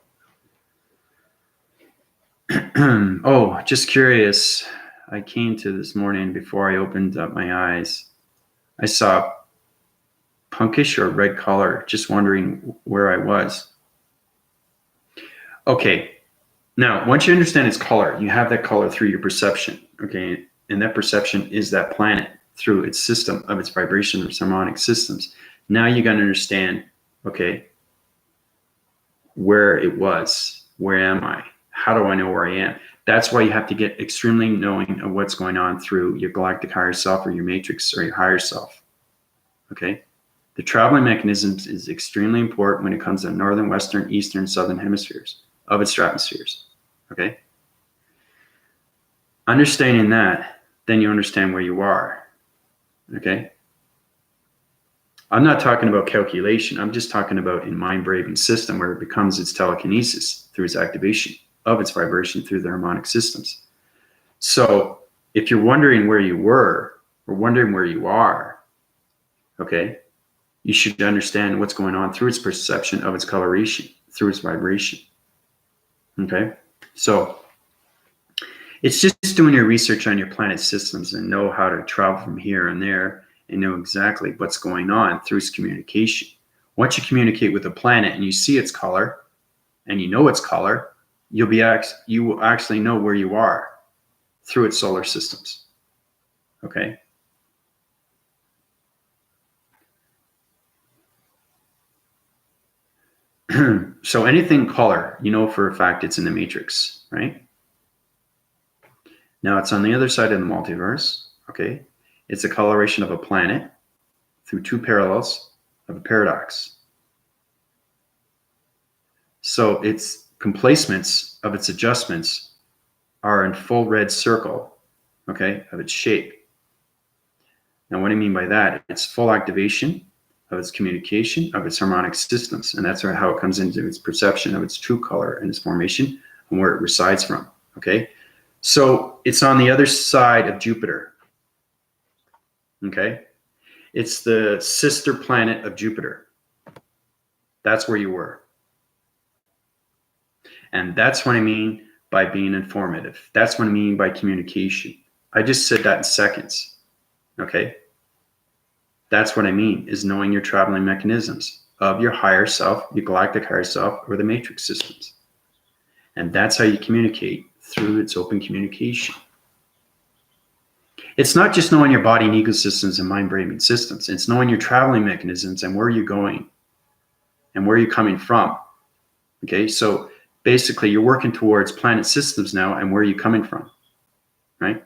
oh, just curious. I came to this morning before I opened up my eyes. I saw punkish or red color, just wondering where I was. Okay. Now, once you understand its color, you have that color through your perception, okay? And that perception is that planet through its system of its vibration or harmonic systems. Now you got to understand, okay, where it was, where am I? How do I know where I am? That's why you have to get extremely knowing of what's going on through your galactic higher self or your matrix or your higher self, okay? The traveling mechanisms is extremely important when it comes to northern, western, eastern, southern hemispheres of its stratospheres. Okay. Understanding that, then you understand where you are. Okay. I'm not talking about calculation. I'm just talking about in mind-braving system where it becomes its telekinesis through its activation of its vibration through the harmonic systems. So if you're wondering where you were or wondering where you are, okay, you should understand what's going on through its perception of its coloration, through its vibration. Okay. So it's just doing your research on your planet systems and know how to travel from here and there and know exactly what's going on through its communication. Once you communicate with the planet and you see its color and you know its color, you will actually know where you are through its solar systems. Okay. So anything color, you know for a fact it's in the matrix, right? Now it's on the other side of the multiverse, okay? It's a coloration of a planet through two parallels of a paradox. So its complacements of its adjustments are in full red circle, okay, of its shape. Now what I mean by that, it's full activation of its communication, of its harmonic systems, and that's how it comes into its perception of its true color and its formation and where it resides from, okay? So it's on the other side of Jupiter, okay? It's the sister planet of Jupiter. That's where you were. And that's what I mean by being informative. That's what I mean by communication. I just said that in seconds, okay? That's what I mean, is knowing your traveling mechanisms of your higher self, your galactic higher self, or the matrix systems. And that's how you communicate through its open communication. It's not just knowing your body and ego systems and mind-braving systems. It's knowing your traveling mechanisms and where you're going and where you're coming from. Okay, so basically you're working towards planet systems now and where you're coming from, right?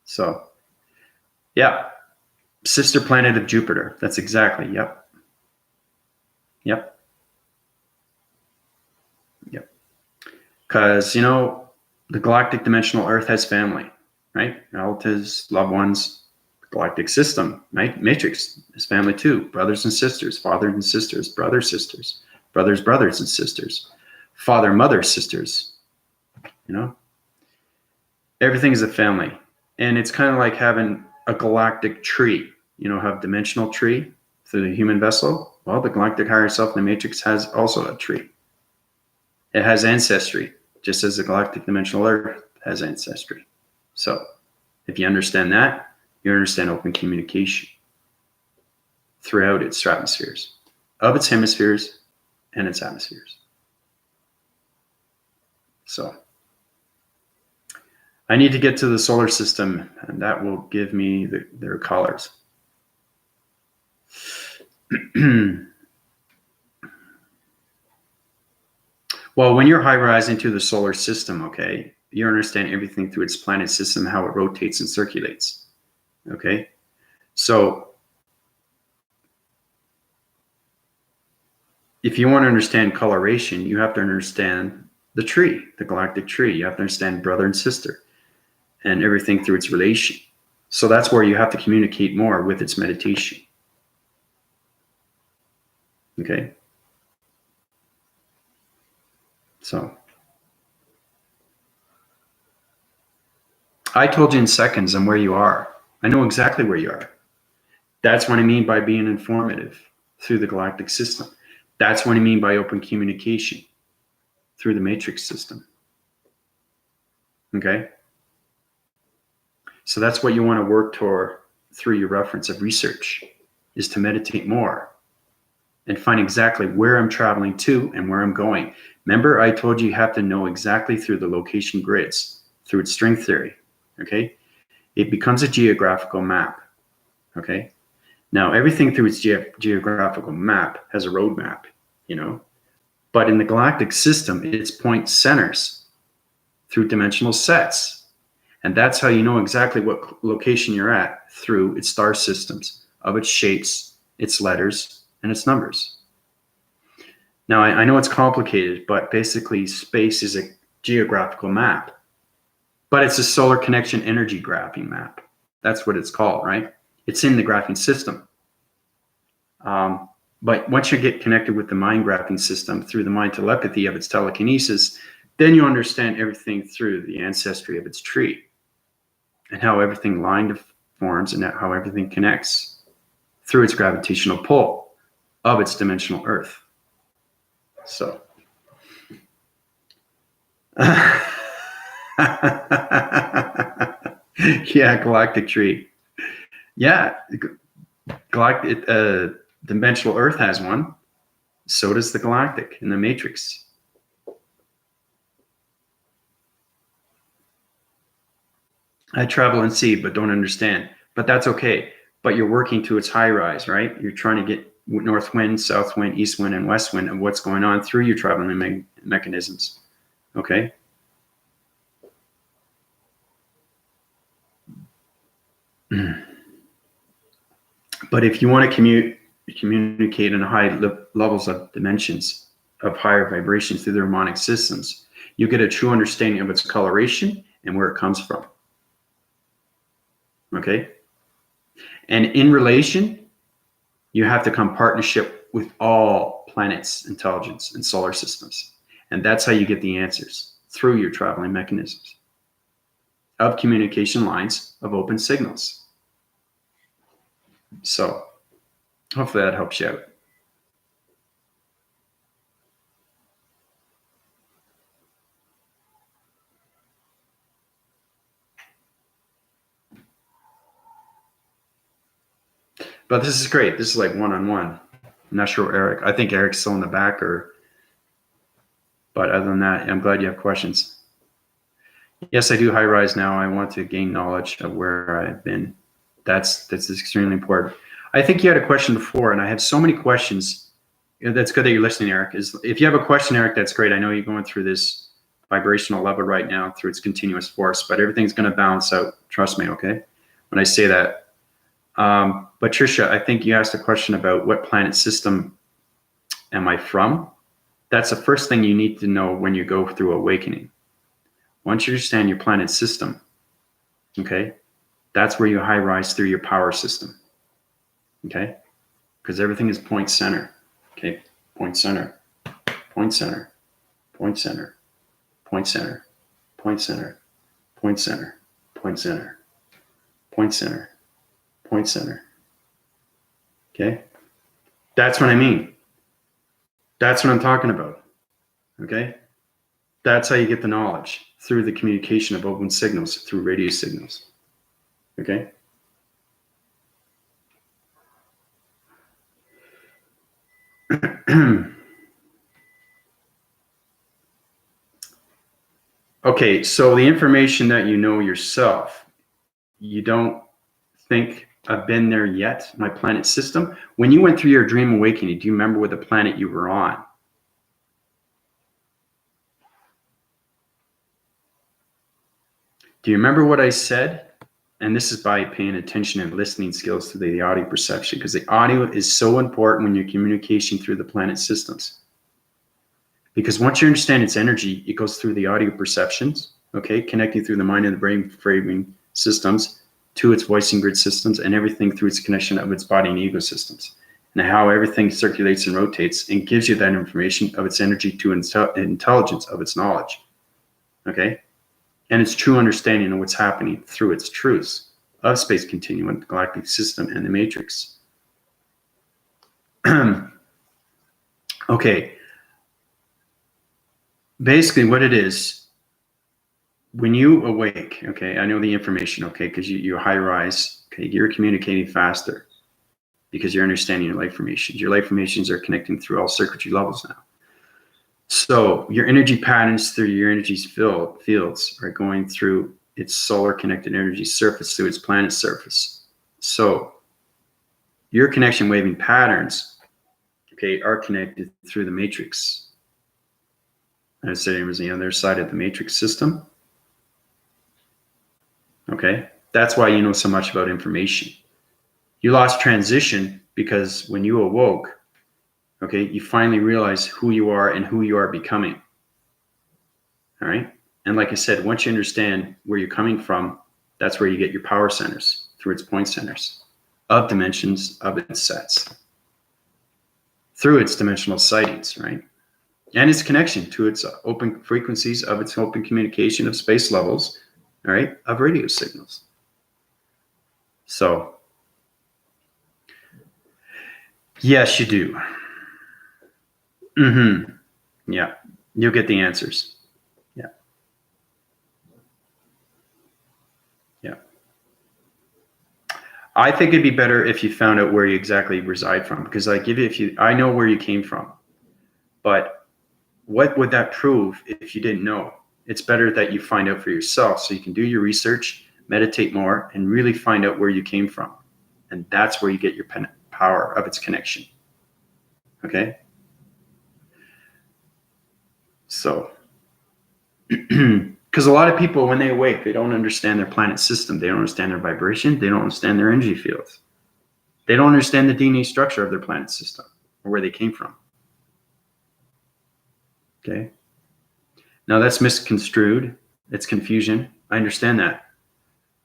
So, yeah, sister planet of Jupiter. That's exactly, yep. Yep. Yep. Because, you know, the galactic dimensional Earth has family, right? Relatives, loved ones, galactic system, right? Matrix is family too. Brothers and sisters, fathers and sisters, brothers, sisters, brothers, brothers and sisters, father, mother, sisters, you know? Everything is a family. And it's kind of like having a galactic tree. You know, have dimensional tree through the human vessel. Well, the galactic higher self in the matrix has also a tree. It has ancestry, just as the galactic dimensional Earth has ancestry. So if you understand that, you understand open communication throughout its stratospheres, of its hemispheres and its atmospheres. So I need to get to the solar system, and that will give me their colors. Well, when you're high rising to the solar system, okay, you understand everything through its planet system, how it rotates and circulates. Okay, so if you want to understand coloration, you have to understand the tree, the galactic tree. You have to understand brother and sister and everything through its relation. So that's where you have to communicate more with its meditation. Okay. So I told you in seconds I'm where you are. I know exactly where you are. That's what I mean by being informative through the galactic system. That's what I mean by open communication through the matrix system. Okay? So that's what you want to work toward through your reference of research, is to meditate more and find exactly where I'm traveling to and where I'm going. Remember, I told you have to know exactly through the location grids, through its string theory, okay? It becomes a geographical map, okay? Now, everything through its geographical map has a roadmap, you know? But in the galactic system, it's point centers through dimensional sets. And that's how you know exactly what location you're at, through its star systems, of its shapes, its letters, and its numbers. Now, I know it's complicated, but basically space is a geographical map. But it's a solar connection energy graphing map. That's what it's called, right? It's in the graphing system. But once you get connected with the mind graphing system through the mind telepathy of its telekinesis, then you understand everything through the ancestry of its tree and how everything line forms and how everything connects through its gravitational pull of its dimensional Earth. So, yeah, galactic tree. Yeah, galactic. Dimensional Earth has one. So does the galactic in the matrix. I travel and see, but don't understand. But that's okay. But you're working to its high rise, right? You're trying to get north wind, south wind, east wind, and west wind of what's going on through your traveling mechanisms. Okay? But if you want to communicate in high levels of dimensions of higher vibrations through the harmonic systems, you get a true understanding of its coloration and where it comes from. Okay? And in relation, you have to come partnership with all planets, intelligence, and solar systems. And that's how you get the answers, through your traveling mechanisms of communication lines of open signals. So hopefully that helps you out. But this is great. This is like one-on-one. I'm not sure Eric. I think Eric's still in the back, but other than that, I'm glad you have questions. Yes, I do high rise now. I want to gain knowledge of where I've been. That's extremely important. I think you had a question before, and I have so many questions. That's good that you're listening, Eric. If you have a question, Eric, that's great. I know you're going through this vibrational level right now through its continuous force, but everything's going to balance out. Trust me, okay? When I say that. But Trisha, I think you asked a question about what planet system am I from? That's the first thing you need to know when you go through awakening. Once you understand your planet system, okay, that's where you high rise through your power system, okay? Because everything is point center, okay? Point center, point center, point center, point center, point center, point center, point center, point center, point center, okay? That's what I mean. That's what I'm talking about, okay? That's how you get the knowledge, through the communication of open signals, through radio signals, okay? Okay, so the information that you know yourself, you don't think I've been there yet, my planet system. When you went through your dream awakening, do you remember what the planet you were on? Do you remember what I said? And this is by paying attention and listening skills to the audio perception, because the audio is so important when you're communication through the planet systems. Because once you understand its energy, it goes through the audio perceptions, okay, connecting through the mind and the brain framing systems to its voicing grid systems, and everything through its connection of its body and ego systems, and how everything circulates and rotates and gives you that information of its energy to intelligence of its knowledge, okay? And its true understanding of what's happening through its truths of space continuum, the galactic system, and the matrix. Okay. Basically what it is, when you awake, okay, I know the information, okay, because you high rise, okay, you're communicating faster because you're understanding your light formations. Your light formations are connecting through all circuitry levels now. So your energy patterns through your energy fields are going through its solar connected energy surface, through its planet surface. So your connection waving patterns, okay, are connected through the matrix. I said it was the other side of the matrix system. Okay, that's why you know so much about information. You lost transition because when you awoke, okay, you finally realize who you are and who you are becoming. All right. And like I said, once you understand where you're coming from, that's where you get your power centers, through its point centers of dimensions of its sets, through its dimensional sightings, right? And its connection to its open frequencies of its open communication of space levels, all right, of radio signals. So, yes, you do. Yeah, you'll get the answers. Yeah. Yeah. I think it'd be better if you found out where you exactly reside from, because like I know where you came from, but what would that prove if you didn't know? It's better that you find out for yourself so you can do your research, meditate more, and really find out where you came from. And that's where you get your power of its connection. Okay? So, because a lot of people, when they awake, they don't understand their planet system. They don't understand their vibration. They don't understand their energy fields. They don't understand the DNA structure of their planet system or where they came from. Okay? Now that's misconstrued. It's confusion. I understand that.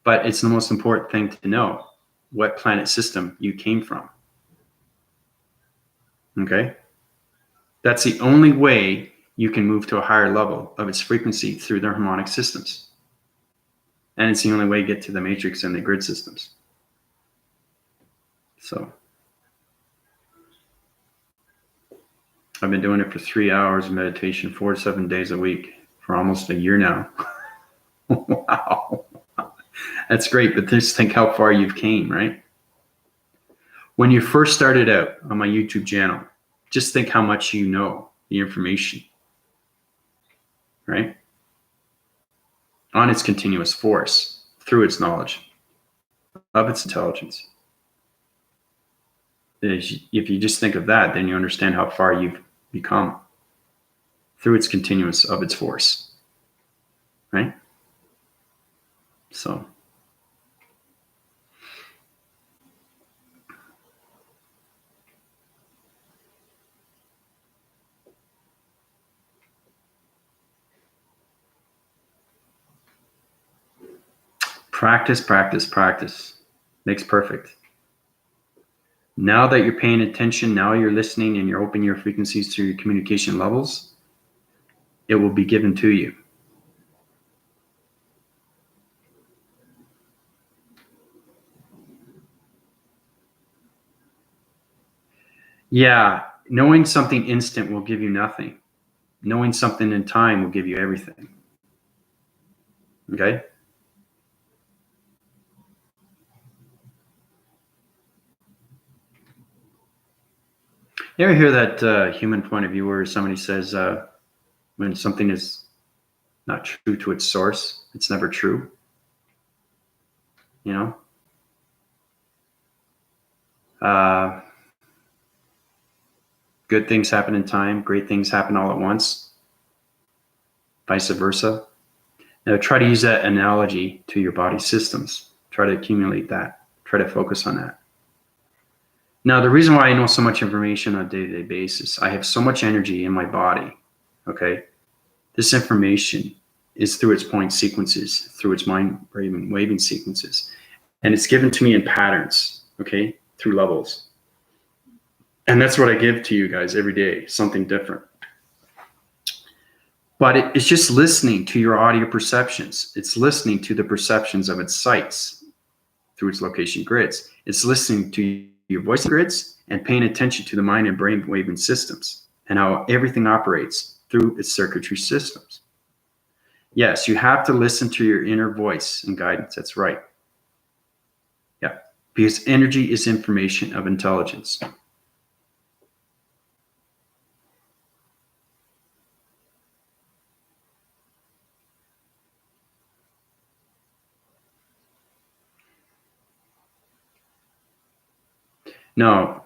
But it's the most important thing to know what planet system you came from. Okay? That's the only way you can move to a higher level of its frequency through their harmonic systems. And it's the only way to get to the matrix and the grid systems. So I've been doing it for 3 hours of meditation, 4 to 7 days a week for almost a year now. Wow. That's great, but just think how far you've came, right? When you first started out on my YouTube channel, just think how much you know the information, right? On its continuous force, through its knowledge of its intelligence. If you just think of that, then you understand how far you've become through its continuous of its force, right? So practice, practice, practice makes perfect. Now that you're paying attention, now you're listening and you're opening your frequencies to your communication levels, it will be given to you. Yeah, knowing something instant will give you nothing. Knowing something in time will give you everything. Okay? You ever hear that human point of view where somebody says when something is not true to its source, it's never true? You know? Good things happen in time, great things happen all at once, vice versa. Now try to use that analogy to your body systems. Try to accumulate that. Try to focus on that. Now, the reason why I know so much information on a day-to-day basis, I have so much energy in my body, okay? This information is through its point sequences, through its mind waving sequences. And it's given to me in patterns, okay, through levels. And that's what I give to you guys every day, something different. But it's just listening to your audio perceptions. It's listening to the perceptions of its sites through its location grids. It's listening to your voice grids and paying attention to the mind and brain waving systems and how everything operates through its circuitry systems. Yes, you have to listen to your inner voice and guidance. That's right. Yeah, because energy is information of intelligence. No,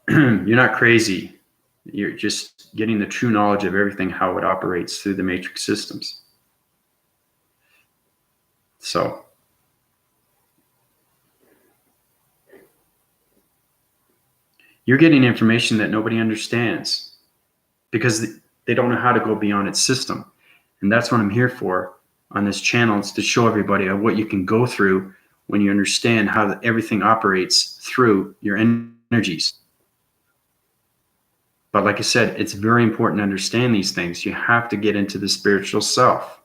you're not crazy. You're just getting the true knowledge of everything, how it operates through the matrix systems. So you're getting information that nobody understands because they don't know how to go beyond its system. And that's what I'm here for on this channel, is to show everybody what you can go through when you understand how everything operates through your energies. But like I said, it's very important to understand these things. You have to get into the spiritual self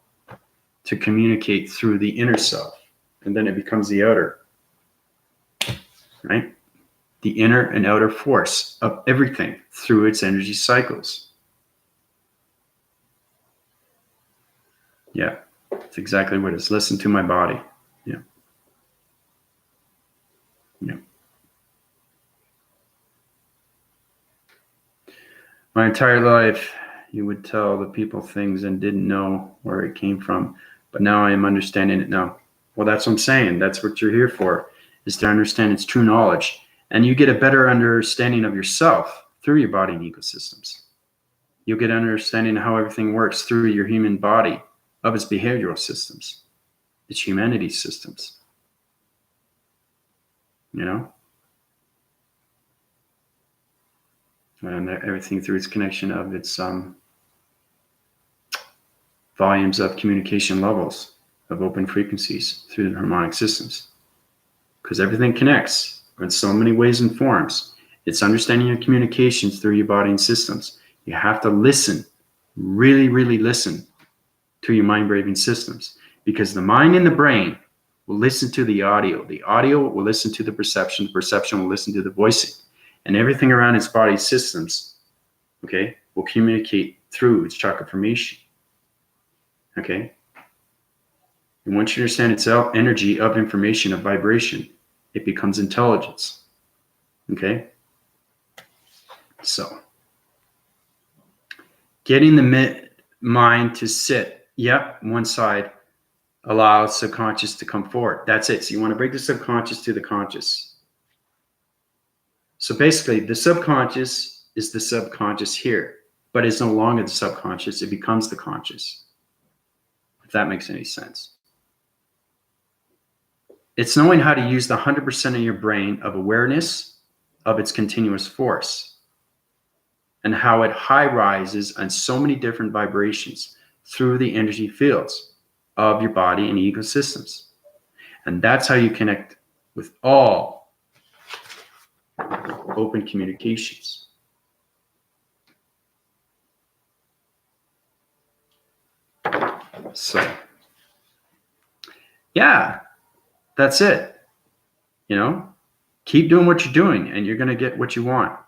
to communicate through the inner self, and then it becomes the outer, right? The inner and outer force of everything through its energy cycles. Yeah, that's exactly what it is. Listen to my body. Yeah. Yeah. My entire life, you would tell the people things and didn't know where it came from. But now I am understanding it now. Well, that's what I'm saying. That's what you're here for, is to understand its true knowledge. And you get a better understanding of yourself through your body and ecosystems. You'll get an understanding of how everything works through your human body, of its behavioral systems, its humanity systems. You know? And everything through its connection of its volumes of communication levels of open frequencies through the harmonic systems. Because everything connects in so many ways and forms. It's understanding your communications through your body and systems. You have to listen, really, really listen to your mind-braving systems, because the mind and the brain will listen to the audio will listen to the perception will listen to the voicing, and everything around its body systems, okay, will communicate through its chakra formation, okay? And once you understand its energy of information, of vibration, it becomes intelligence, okay? So, getting the mind to sit, yep, one side, allows subconscious to come forward. That's it. So you want to bring the subconscious to the conscious. So basically, the subconscious is the subconscious here, but it's no longer the subconscious. It becomes the conscious, if that makes any sense. It's knowing how to use the 100% of your brain of awareness of its continuous force, and how it high rises on so many different vibrations through the energy fields of your body and ecosystems. And that's how you connect with all open communications. So, yeah, that's it. You know, keep doing what you're doing and you're going to get what you want.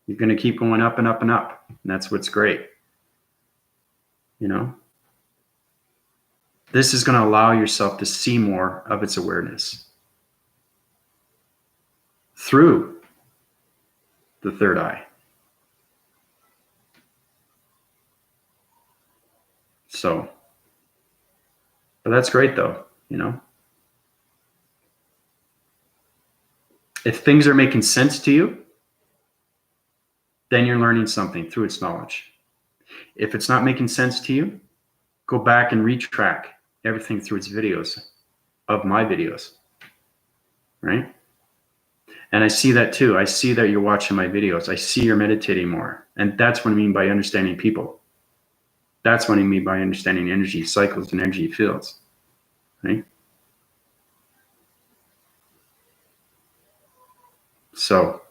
You're going to keep going up and up and up. And that's what's great. You know, this is going to allow yourself to see more of its awareness through the third eye. So, but that's great though, you know. If things are making sense to you, then you're learning something through its knowledge. If it's not making sense to you, go back and retrack everything through its videos of my videos, right? And I see that too. I see that you're watching my videos. I see you're meditating more. And that's what I mean by understanding people. That's what I mean by understanding energy cycles and energy fields, right? So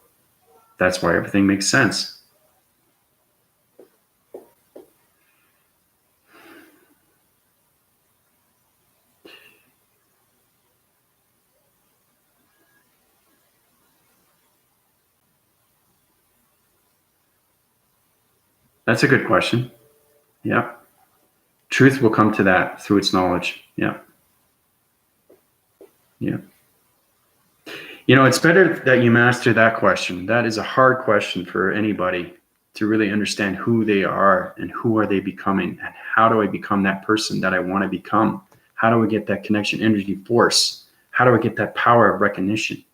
that's why everything makes sense. That's a good question. Yeah. Truth will come to that through its knowledge. Yeah. Yeah. You know, it's better that you master that question. That is a hard question for anybody to really understand who they are and who are they becoming and how do I become that person that I want to become? How do I get that connection energy force? How do I get that power of recognition?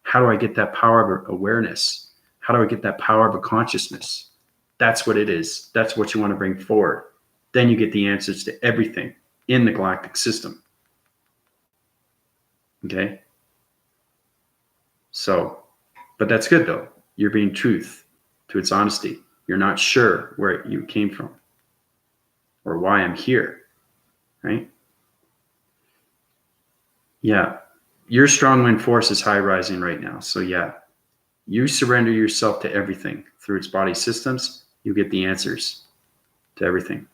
How do I get that power of awareness? How do I get that power of a consciousness? That's what it is. That's what you want to bring forward. Then you get the answers to everything in the galactic system. Okay? So, but that's good though. You're being truth to its honesty. You're not sure where you came from or why I'm here, right? Yeah. Your strong wind force is high rising right now. So yeah, you surrender yourself to everything through its body systems, you get the answers to everything.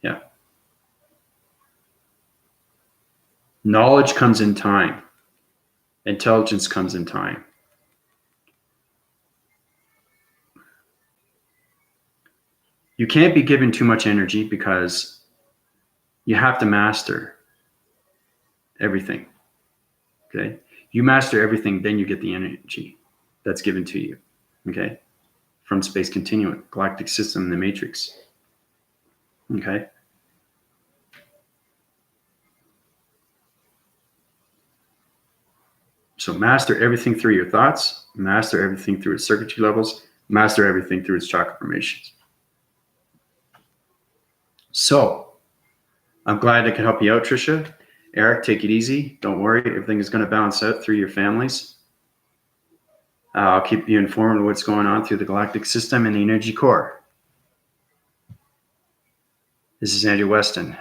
Yeah. Knowledge comes in time. Intelligence comes in time. You can't be given too much energy because you have to master everything. Okay? You master everything, then you get the energy that's given to you. Okay? From space continuum, galactic system, the matrix. Okay? So master everything through your thoughts, master everything through its circuitry levels, master everything through its chakra formations. So I'm glad I could help you out, Trisha. Eric, take it easy. Don't worry. Everything is going to balance out through your families. I'll keep you informed of what's going on through the galactic system and the energy core. This is Andrew Weston,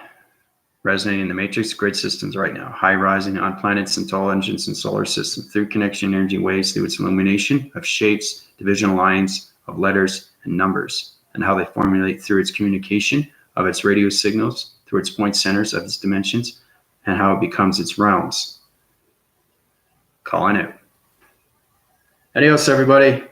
resonating the matrix grid systems right now, high rising on planets and tall engines and solar system through connection energy waves through its illumination of shapes, divisional lines of letters and numbers, and how they formulate through its communication of its radio signals, through its point centers of its dimensions, and how it becomes its realms. Calling it. Adios, everybody.